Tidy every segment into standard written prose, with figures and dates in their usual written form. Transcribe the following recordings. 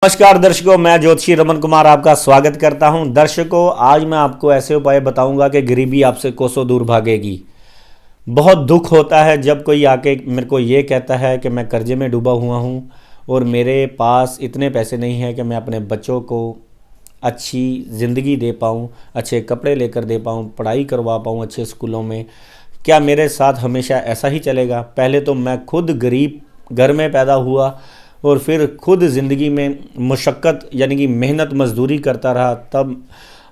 नमस्कार दर्शकों, मैं ज्योतिषी रमन कुमार आपका स्वागत करता हूं। दर्शकों, आज मैं आपको ऐसे उपाय बताऊंगा कि गरीबी आपसे कोसों दूर भागेगी। बहुत दुख होता है जब कोई आके मेरे को ये कहता है कि मैं कर्जे में डूबा हुआ हूं और मेरे पास इतने पैसे नहीं हैं कि मैं अपने बच्चों को अच्छी ज़िंदगी दे पाऊं, अच्छे कपड़े लेकर दे पाऊं, पढ़ाई करवा पाऊं अच्छे स्कूलों में। क्या मेरे साथ हमेशा ऐसा ही चलेगा? पहले तो मैं खुद गरीब घर में पैदा हुआ और फिर खुद ज़िंदगी में मुशक्क़त यानी कि मेहनत मजदूरी करता रहा। तब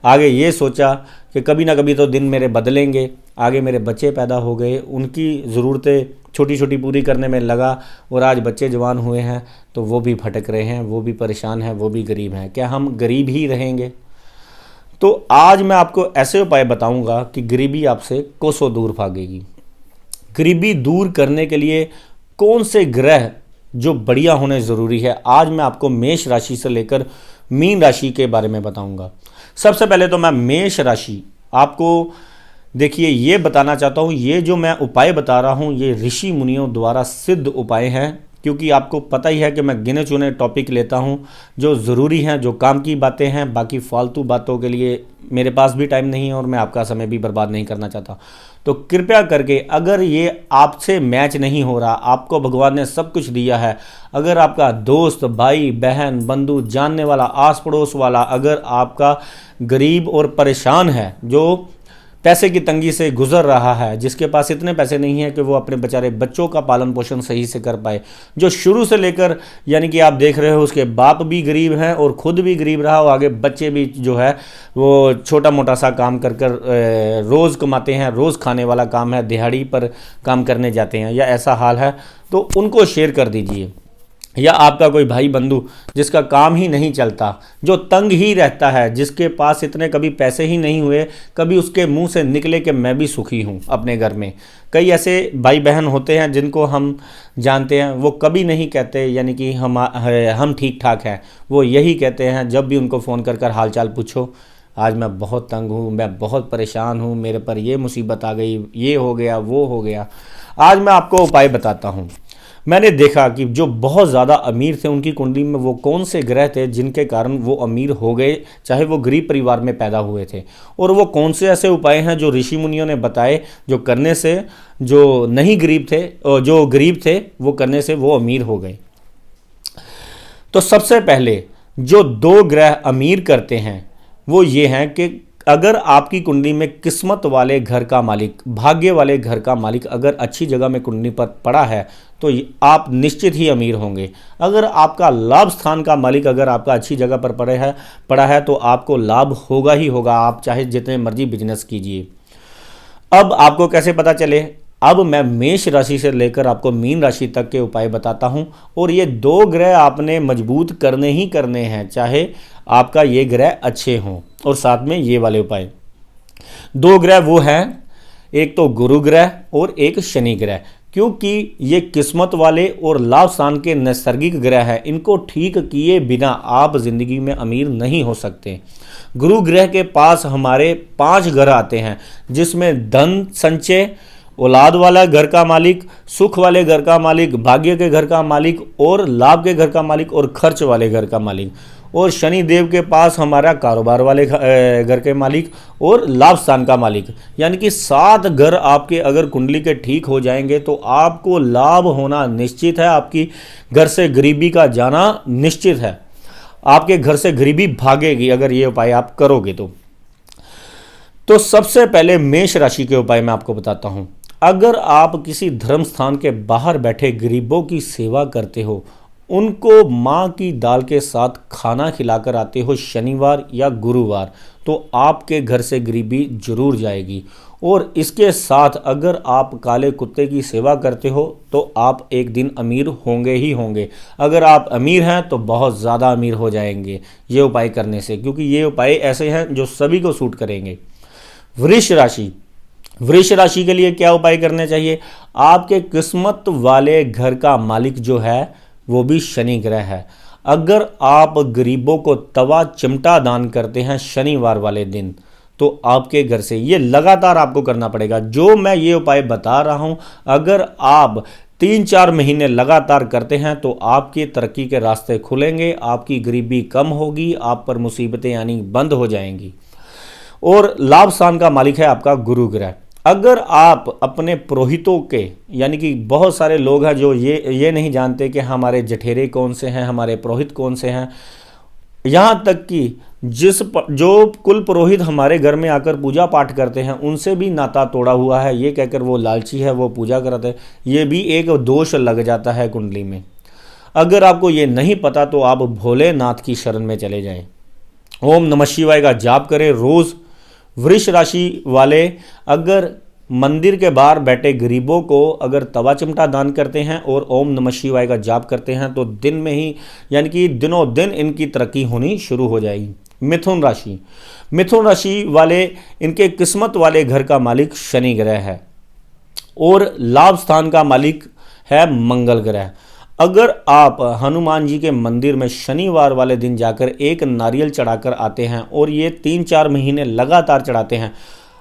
आगे ये सोचा कि कभी ना कभी तो दिन मेरे बदलेंगे। आगे मेरे बच्चे पैदा हो गए, उनकी ज़रूरतें छोटी छोटी पूरी करने में लगा और आज बच्चे जवान हुए हैं तो वो भी भटक रहे हैं, वो भी परेशान हैं, वो भी गरीब हैं। क्या हम गरीब ही रहेंगे? तो आज मैं आपको ऐसे उपाय बताऊंगा कि गरीबी आपसे कोसों दूर भागेगी। गरीबी दूर करने के लिए कौन से ग्रह जो बढ़िया होने ज़रूरी है, आज मैं आपको मेष राशि से लेकर मीन राशि के बारे में बताऊंगा। सबसे पहले तो मैं मेष राशि आपको देखिए ये बताना चाहता हूँ, ये जो मैं उपाय बता रहा हूँ ये ऋषि मुनियों द्वारा सिद्ध उपाय हैं। क्योंकि आपको पता ही है कि मैं गिने चुने टॉपिक लेता हूँ जो ज़रूरी हैं, जो काम की बातें हैं। बाकी फालतू बातों के लिए मेरे पास भी टाइम नहीं है और मैं आपका समय भी बर्बाद नहीं करना चाहता। तो कृपया करके, अगर ये आपसे मैच नहीं हो रहा, आपको भगवान ने सब कुछ दिया है, अगर आपका दोस्त, भाई, बहन, बंधु, जानने वाला, आस पड़ोस वाला अगर आपका गरीब और परेशान है, जो पैसे की तंगी से गुजर रहा है, जिसके पास इतने पैसे नहीं है कि वो अपने बेचारे बच्चों का पालन पोषण सही से कर पाए, जो शुरू से लेकर यानी कि आप देख रहे हो उसके बाप भी गरीब हैं और खुद भी गरीब रहा और आगे बच्चे भी जो है वो छोटा मोटा सा काम कर कर रोज़ कमाते हैं, रोज़ खाने वाला काम है, दिहाड़ी पर काम करने जाते हैं, या ऐसा हाल है तो उनको शेयर कर दीजिए। या आपका कोई भाई बंधु जिसका काम ही नहीं चलता, जो तंग ही रहता है, जिसके पास इतने कभी पैसे ही नहीं हुए, कभी उसके मुंह से निकले कि मैं भी सुखी हूं अपने घर में। कई ऐसे भाई बहन होते हैं जिनको हम जानते हैं, वो कभी नहीं कहते यानी कि हम ठीक ठाक हैं। वो यही कहते हैं जब भी उनको फ़ोन कर कर हाल चाल पूछो, आज मैं बहुत तंग हूँ, मैं बहुत परेशान हूँ, मेरे पर ये मुसीबत आ गई, ये हो गया, वो हो गया। आज मैं आपको उपाय बताता हूँ। मैंने देखा कि जो बहुत ज़्यादा अमीर थे उनकी कुंडली में वो कौन से ग्रह थे जिनके कारण वो अमीर हो गए, चाहे वो गरीब परिवार में पैदा हुए थे, और वो कौन से ऐसे उपाय हैं जो ऋषि मुनियों ने बताए, जो करने से जो नहीं गरीब थे और जो गरीब थे वो करने से वो अमीर हो गए। तो सबसे पहले जो दो ग्रह अमीर करते हैं वो ये हैं कि अगर आपकी कुंडली में किस्मत वाले घर का मालिक, भाग्य वाले घर का मालिक अगर अच्छी जगह में कुंडली पर पड़ा है तो आप निश्चित ही अमीर होंगे। अगर आपका लाभ स्थान का मालिक अगर आपका अच्छी जगह पर पड़ा है तो आपको लाभ होगा ही होगा, आप चाहे जितने मर्जी बिजनेस कीजिए। अब आपको कैसे पता चले? अब मैं मेष राशि से लेकर आपको मीन राशि तक के उपाय बताता हूं, और ये दो ग्रह आपने मजबूत करने ही करने हैं, चाहे आपका ये ग्रह अच्छे हों। और साथ में ये वाले उपाय, दो ग्रह वो हैं, एक तो गुरु ग्रह और एक शनि ग्रह। क्योंकि ये किस्मत वाले और लाभ स्थान के नैसर्गिक ग्रह हैं, इनको ठीक किए बिना आप जिंदगी में अमीर नहीं हो सकते। गुरु ग्रह के पास हमारे 5 घर आते हैं, जिसमें धन संचय, औलाद वाला घर का मालिक, सुख वाले घर का मालिक, भाग्य के घर का मालिक और लाभ के घर का मालिक और खर्च वाले घर का मालिक। और शनि देव के पास हमारा कारोबार वाले घर के मालिक और लाभ स्थान का मालिक। यानी कि 7 घर आपके अगर कुंडली के ठीक हो जाएंगे तो आपको लाभ होना निश्चित है, आपकी घर से गरीबी का जाना निश्चित है, आपके घर से गरीबी भागेगी अगर ये उपाय आप करोगे तो सबसे पहले मेष राशि के उपाय मैं आपको बताता हूं। अगर आप किसी धर्म स्थान के बाहर बैठे गरीबों की सेवा करते हो, उनको माँ की दाल के साथ खाना खिलाकर आते हो शनिवार या गुरुवार, तो आपके घर से गरीबी जरूर जाएगी। और इसके साथ अगर आप काले कुत्ते की सेवा करते हो तो आप एक दिन अमीर होंगे ही होंगे। अगर आप अमीर हैं तो बहुत ज़्यादा अमीर हो जाएंगे ये उपाय करने से, क्योंकि ये उपाय ऐसे हैं जो सभी को सूट करेंगे। वृष राशि, वृष राशि के लिए क्या उपाय करने चाहिए? आपके किस्मत वाले घर का मालिक जो है वो भी शनि ग्रह है। अगर आप गरीबों को तवा चिमटा दान करते हैं शनिवार वाले दिन तो आपके घर से, ये लगातार आपको करना पड़ेगा। जो मैं ये उपाय बता रहा हूं, अगर आप 3-4 महीने लगातार करते हैं तो आपकी तरक्की के रास्ते खुलेंगे, आपकी गरीबी कम होगी, आप पर मुसीबतें यानी बंद हो जाएंगी। और लाभ स्थान का मालिक है आपका गुरु ग्रह। अगर आप अपने पुरोहितों के, यानी कि बहुत सारे लोग हैं जो ये नहीं जानते कि हमारे जठेरे कौन से हैं, हमारे पुरोहित कौन से हैं, यहाँ तक कि जो कुल पुरोहित हमारे घर में आकर पूजा पाठ करते हैं उनसे भी नाता तोड़ा हुआ है, ये कहकर वो लालची है, वो पूजा करते हैं, ये भी एक दोष लग जाता है कुंडली में। अगर आपको ये नहीं पता तो आप भोलेनाथ की शरण में चले जाएं। ओम नमः शिवाय का जाप करें रोज़। वृष राशि वाले अगर मंदिर के बाहर बैठे गरीबों को अगर तवा चिमटा दान करते हैं और ओम नमः शिवाय का जाप करते हैं तो दिन में ही, यानी कि दिनों दिन इनकी तरक्की होनी शुरू हो जाएगी। मिथुन राशि, मिथुन राशि वाले, इनके किस्मत वाले घर का मालिक शनि ग्रह है और लाभ स्थान का मालिक है मंगल ग्रह। अगर आप हनुमान जी के मंदिर में शनिवार वाले दिन जाकर एक नारियल चढ़ाकर आते हैं और ये 3-4 महीने लगातार चढ़ाते हैं,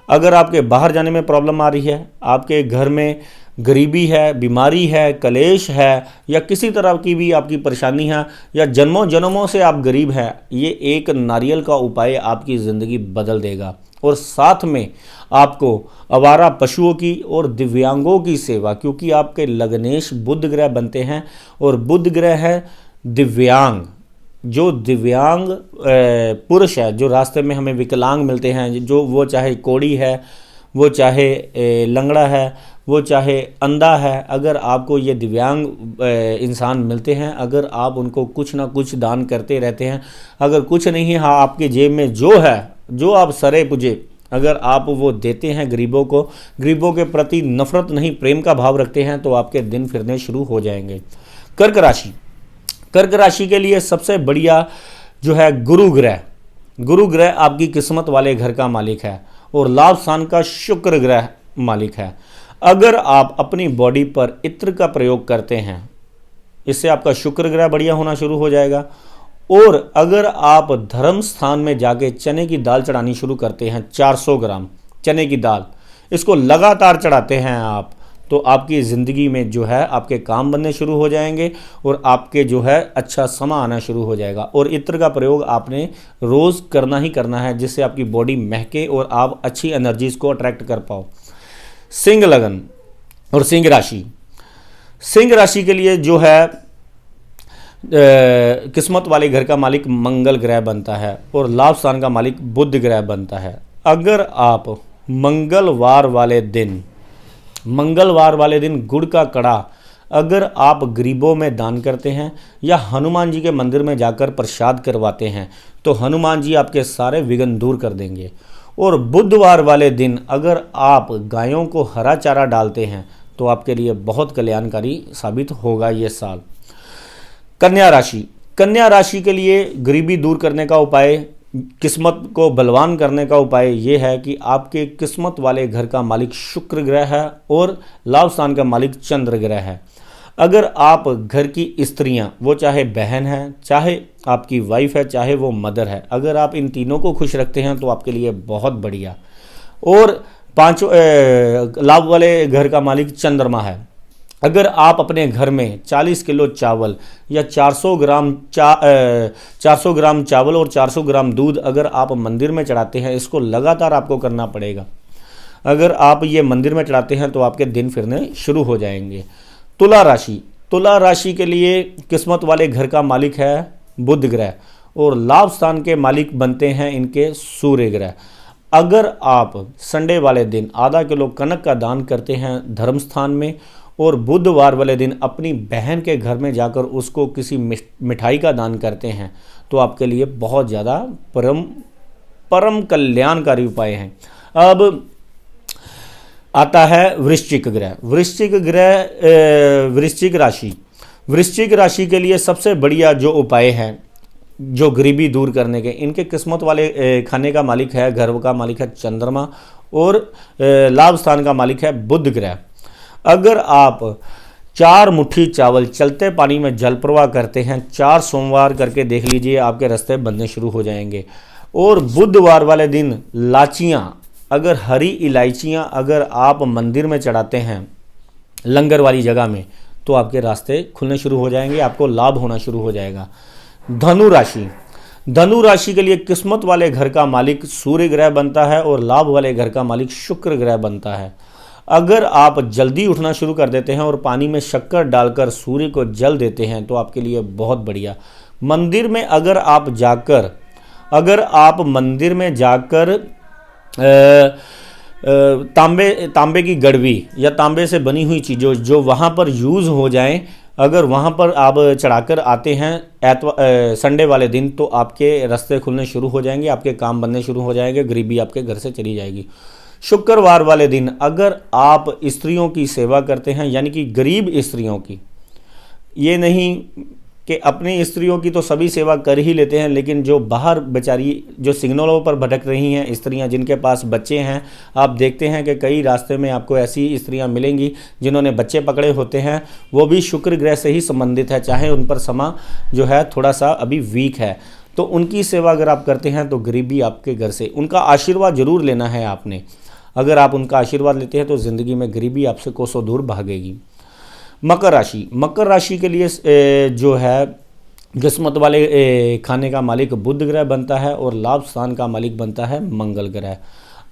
अगर आपके बाहर जाने में प्रॉब्लम आ रही है, आपके घर में गरीबी है, बीमारी है, कलेश है, या किसी तरह की भी आपकी परेशानी है, या जन्मों जन्मों से आप गरीब हैं, ये एक नारियल का उपाय आपकी ज़िंदगी बदल देगा। और साथ में आपको आवारा पशुओं की और दिव्यांगों की सेवा, क्योंकि आपके लग्नेश बुध ग्रह बनते हैं और बुध ग्रह है दिव्यांग। जो दिव्यांग पुरुष है, जो रास्ते में हमें विकलांग मिलते हैं, जो वो चाहे कोढ़ी है, वो चाहे लंगड़ा है, वो चाहे अंधा है, अगर आपको ये दिव्यांग इंसान मिलते हैं, अगर आप उनको कुछ ना कुछ दान करते रहते हैं, अगर कुछ नहीं है हाँ आपके जेब में जो है, जो आप सरे पुजे, अगर आप वो देते हैं गरीबों को, गरीबों के प्रति नफरत नहीं प्रेम का भाव रखते हैं, तो आपके दिन फिरने शुरू हो जाएंगे। कर्क राशि, कर्क राशि के लिए सबसे बढ़िया जो है गुरु ग्रह। गुरु ग्रह आपकी किस्मत वाले घर का मालिक है और लाभ स्थान का शुक्र ग्रह मालिक है। अगर आप अपनी बॉडी पर इत्र का प्रयोग करते हैं, इससे आपका शुक्र ग्रह बढ़िया होना शुरू हो जाएगा। और अगर आप धर्म स्थान में जाके चने की दाल चढ़ानी शुरू करते हैं, 400 ग्राम चने की दाल, इसको लगातार चढ़ाते हैं आप, तो आपकी ज़िंदगी में जो है आपके काम बनने शुरू हो जाएंगे और आपके जो है अच्छा समा आना शुरू हो जाएगा। और इत्र का प्रयोग आपने रोज़ करना ही करना है, जिससे आपकी बॉडी महके और आप अच्छी एनर्जीज को अट्रैक्ट कर पाओ। सिंह लगन और सिंह राशि, सिंह राशि के लिए जो है किस्मत वाले घर का मालिक मंगल ग्रह बनता है और लाभ स्थान का मालिक बुध ग्रह बनता है। अगर आप मंगलवार वाले दिन गुड़ का कड़ा अगर आप गरीबों में दान करते हैं या हनुमान जी के मंदिर में जाकर प्रसाद करवाते हैं, तो हनुमान जी आपके सारे विघ्न दूर कर देंगे। और बुधवार वाले दिन अगर आप गायों को हरा चारा डालते हैं, तो आपके लिए बहुत कल्याणकारी साबित होगा ये साल। कन्या राशि, कन्या राशि के लिए गरीबी दूर करने का उपाय, किस्मत को बलवान करने का उपाय ये है कि आपके किस्मत वाले घर का मालिक शुक्र ग्रह है और लाभ स्थान का मालिक चंद्र ग्रह है। अगर आप घर की स्त्रियां, वो चाहे बहन है, चाहे आपकी वाइफ है, चाहे वो मदर है, अगर आप इन तीनों को खुश रखते हैं तो आपके लिए बहुत बढ़िया। और पांचों लाभ वाले घर का मालिक चंद्रमा है। अगर आप अपने घर में 40 किलो चावल या 400 ग्राम चावल और 400 ग्राम दूध अगर आप मंदिर में चढ़ाते हैं, इसको लगातार आपको करना पड़ेगा। अगर आप ये मंदिर में चढ़ाते हैं तो आपके दिन फिरने शुरू हो जाएंगे। तुला राशि, तुला राशि के लिए किस्मत वाले घर का मालिक है बुध ग्रह और लाभ स्थान के मालिक बनते हैं इनके सूर्य ग्रह। अगर आप संडे वाले दिन आधा किलो कनक का दान करते हैं धर्म स्थान में और बुधवार वाले दिन अपनी बहन के घर में जाकर उसको किसी मिठाई का दान करते हैं, तो आपके लिए बहुत ज़्यादा परम कल्याणकारी उपाय हैं। अब आता है वृश्चिक ग्रह। वृश्चिक राशि के लिए सबसे बढ़िया जो उपाय हैं, जो गरीबी दूर करने के, इनके किस्मत वाले खाने का मालिक है, घर का मालिक है चंद्रमा और लाभ स्थान का मालिक है बुध ग्रह। अगर आप 4 मुट्ठी चावल चलते पानी में जल प्रवाह करते हैं, 4 सोमवार करके देख लीजिए, आपके रास्ते बनने शुरू हो जाएंगे। और बुधवार वाले दिन लाचियाँ, अगर हरी इलायचियाँ अगर आप मंदिर में चढ़ाते हैं लंगर वाली जगह में, तो आपके रास्ते खुलने शुरू हो जाएंगे, आपको लाभ होना शुरू हो जाएगा। धनु राशि, धनु राशि के लिए किस्मत वाले घर का मालिक सूर्य ग्रह बनता है और लाभ वाले घर का मालिक शुक्र ग्रह बनता है। अगर आप जल्दी उठना शुरू कर देते हैं और पानी में शक्कर डालकर सूर्य को जल देते हैं तो आपके लिए बहुत बढ़िया। मंदिर में अगर आप मंदिर में जाकर तांबे की गड़वी या तांबे से बनी हुई चीज़ों जो वहाँ पर यूज़ हो जाएं, अगर वहाँ पर आप चढ़ाकर आते हैं संडे वाले दिन, तो आपके रास्ते खुलने शुरू हो जाएंगे, आपके काम बनने शुरू हो जाएंगे, गरीबी आपके घर से चली जाएगी। शुक्रवार वाले दिन अगर आप स्त्रियों की सेवा करते हैं, यानी कि गरीब स्त्रियों की, ये नहीं कि अपनी स्त्रियों की तो सभी सेवा कर ही लेते हैं, लेकिन जो बाहर बेचारी जो सिग्नलों पर भटक रही हैं स्त्रियां, जिनके पास बच्चे हैं, आप देखते हैं कि कई रास्ते में आपको ऐसी स्त्रियां मिलेंगी जिन्होंने बच्चे पकड़े होते हैं, वो भी शुक्र ग्रह से ही संबंधित है, चाहे उन पर समा जो है थोड़ा सा अभी वीक है, तो उनकी सेवा अगर आप करते हैं तो गरीबी आपके घर से, उनका आशीर्वाद जरूर लेना है आपने। अगर आप उनका आशीर्वाद लेते हैं तो ज़िंदगी में गरीबी आपसे कोसों दूर भागेगी। मकर राशि, मकर राशि के लिए जो है किस्मत वाले खाने का मालिक बुध ग्रह बनता है और लाभ स्थान का मालिक बनता है मंगल ग्रह।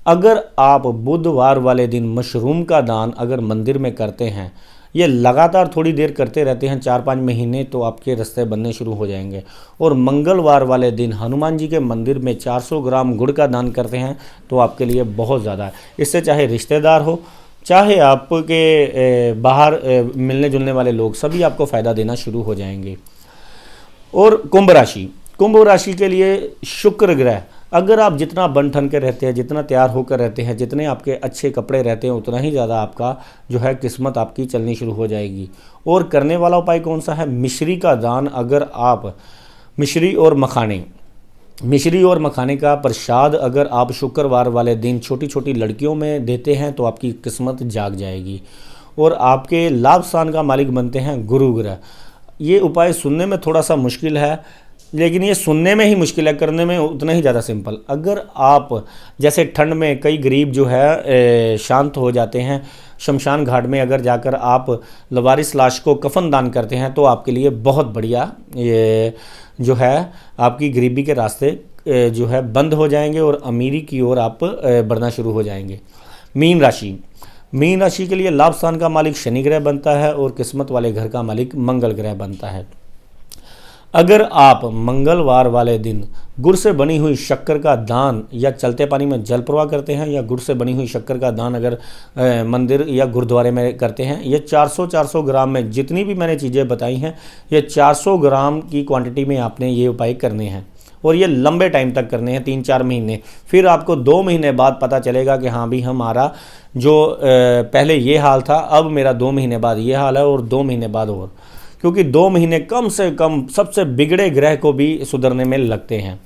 अगर आप बुधवार वाले दिन मशरूम का दान अगर मंदिर में करते हैं, ये लगातार थोड़ी देर करते रहते हैं 4-5 महीने, तो आपके रास्ते बनने शुरू हो जाएंगे। और मंगलवार वाले दिन हनुमान जी के मंदिर में 400 ग्राम गुड़ का दान करते हैं तो आपके लिए बहुत ज़्यादा है। इससे चाहे रिश्तेदार हो, चाहे आपके बाहर मिलने जुलने वाले लोग, सभी आपको फ़ायदा देना शुरू हो जाएंगे। और कुंभ राशि, कुंभ राशि के लिए शुक्र ग्रह, अगर आप जितना बन ठन के रहते हैं, जितना तैयार होकर रहते हैं, जितने आपके अच्छे कपड़े रहते हैं, उतना ही ज़्यादा आपका जो है किस्मत आपकी चलनी शुरू हो जाएगी। और करने वाला उपाय कौन सा है? मिश्री का दान। अगर आप मिश्री और मखाने का प्रसाद अगर आप शुक्रवार वाले दिन छोटी छोटी लड़कियों में देते हैं तो आपकी किस्मत जाग जाएगी। और आपके लाभ स्थान का मालिक बनते हैं गुरु ग्रह। ये उपाय सुनने में थोड़ा सा मुश्किल है, लेकिन ये सुनने में ही मुश्किल है, करने में उतना ही ज़्यादा सिंपल। अगर आप जैसे ठंड में कई गरीब जो है शांत हो जाते हैं, शमशान घाट में अगर जाकर आप लवारिस लाश को कफन दान करते हैं तो आपके लिए बहुत बढ़िया ये जो है आपकी गरीबी के रास्ते जो है बंद हो जाएंगे और अमीरी की ओर आप बढ़ना शुरू हो जाएंगे। मीन राशि, मीन राशि के लिए लाभ स्थान का मालिक शनि ग्रह बनता है और किस्मत वाले घर का मालिक मंगल ग्रह बनता है। अगर आप मंगलवार वाले दिन गुड़ से बनी हुई शक्कर का दान या चलते पानी में जल प्रवाह करते हैं, या गुड़ से बनी हुई शक्कर का दान अगर मंदिर या गुरुद्वारे में करते हैं, ये 400 ग्राम में, जितनी भी मैंने चीज़ें बताई हैं, ये 400 ग्राम की क्वांटिटी में आपने ये उपाय करने हैं। और ये लंबे टाइम तक करने हैं, 3-4 महीने। फिर आपको 2 महीने बाद पता चलेगा कि हाँ भी हमारा जो पहले ये हाल था, अब मेरा 2 महीने बाद ये हाल है और 2 महीने बाद और, क्योंकि 2 महीने कम से कम सबसे बिगड़े ग्रह को भी सुधरने में लगते हैं।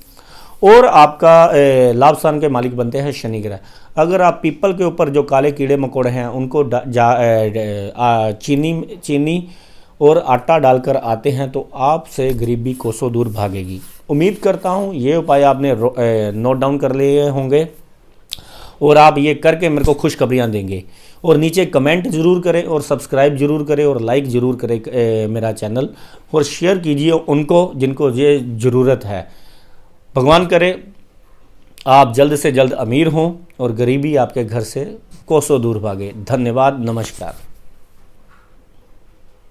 और आपका लाभ स्थान के मालिक बनते हैं शनि ग्रह। अगर आप पीपल के ऊपर जो काले कीड़े मकोड़े हैं उनको चीनी और आटा डालकर आते हैं तो आपसे गरीबी कोसों दूर भागेगी। उम्मीद करता हूँ ये उपाय आपने नोट डाउन कर लिए होंगे और आप ये करके मेरे को खुशखबरियाँ देंगे। और नीचे कमेंट जरूर करें और सब्सक्राइब जरूर करें और लाइक जरूर करें मेरा चैनल, और शेयर कीजिए उनको जिनको ये ज़रूरत है। भगवान करे आप जल्द से जल्द अमीर हों और गरीबी आपके घर से कोसों दूर भागे। धन्यवाद, नमस्कार।